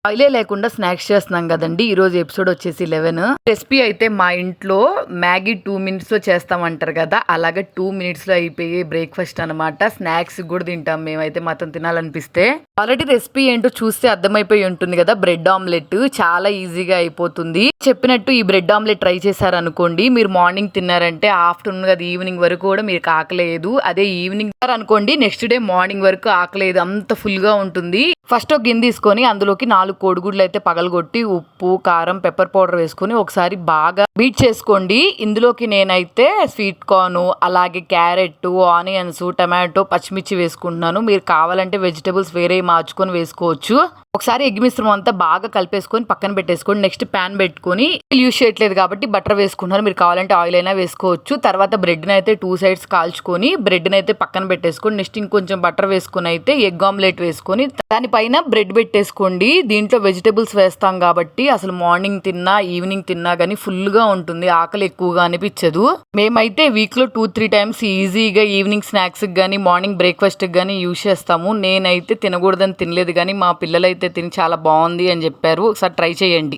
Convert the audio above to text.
ఆయిలే లేకుండా స్నాక్స్ చేస్తున్నాం కదండి. ఈ రోజు ఎపిసోడ్ వచ్చేసి 11. రెసిపీ అయితే మా ఇంట్లో మ్యాగీ 2 minutes లో చేస్తామంటారు కదా, అలాగే 2 minutes లో అయిపోయే బ్రేక్ఫాస్ట్ అనమాట. స్నాక్స్ కూడా తింటాం మేమైతే మాత్రం తినాలనిపిస్తే. ఆల్రెడీ రెసిపీ ఏంటో చూస్తే అర్థమైపోయి ఉంటుంది కదా, బ్రెడ్ ఆమ్లెట్ చాలా ఈజీగా అయిపోతుంది. చెప్పినట్టు ఈ బ్రెడ్ ఆమ్లెట్ ట్రై చేశారనుకోండి, మీరు మార్నింగ్ తిన్నారంటే ఆఫ్టర్నూన్ అది ఈవినింగ్ వరకు కూడా మీకు ఆకలేదు. అదే ఈవినింగ్ అనుకోండి, నెక్స్ట్ డే మార్నింగ్ వరకు ఆకలేదు, అంత ఫుల్ గా ఉంటుంది. ఫస్ట్ ఒక గిన్నె తీసుకొని అందులోకి 4 కోడిగుడ్లు అయితే పగలగొట్టి ఉప్పు, కారం, పెప్పర్ పౌడర్ వేసుకొని ఒకసారి బాగా బీట్ చేసుకోండి. ఇందులోకి నేనైతే స్వీట్ కార్న్, అలాగే క్యారెట్, ఆనియన్స్, టమాటో, పచ్చిమిర్చి వేసుకుంటున్నాను. మీరు కావాలంటే వెజిటబుల్స్ వేరే మార్చుకొని వేసుకోవచ్చు. ఒకసారి ఎగ్ మిశ్రమం అంతా బాగా కలిపేసుకొని పక్కన పెట్టేసుకోండి. నెక్స్ట్ ప్యాన్ పెట్టుకొని యూజ్ చేయట్లేదు కాబట్టి బటర్ వేసుకుంటున్నారు. మీరు కావాలంటే ఆయిల్ అయినా వేసుకోవచ్చు. తర్వాత బ్రెడ్ని అయితే 2 sides కాల్చుకొని బ్రెడ్ని అయితే పక్కన పెట్టేసుకోండి. నెక్స్ట్ ఇంకొంచెం బటర్ వేసుకొని అయితే ఎగ్ ఆమ్లెట్ వేసుకొని దానిపైన బ్రెడ్ పెట్టేసుకోండి. దీంట్లో వెజిటబుల్స్ వేస్తాం కాబట్టి అసలు మార్నింగ్ తిన్నా ఈవినింగ్ తిన్నా కానీ ఫుల్గా ఉంటుంది, ఆకలి ఎక్కువగా అనిపించదు. మేమైతే వీక్లో 2-3 times ఈజీగా ఈవినింగ్ స్నాక్స్కి కానీ మార్నింగ్ బ్రేక్ఫాస్ట్కి కానీ యూజ్ చేస్తాము. నేనైతే తినకూడదని తినలేదు, కానీ మా పిల్లలైతే తిని చాలా బాగుంది అని చెప్పారు. ఒకసారి ట్రై చేయండి.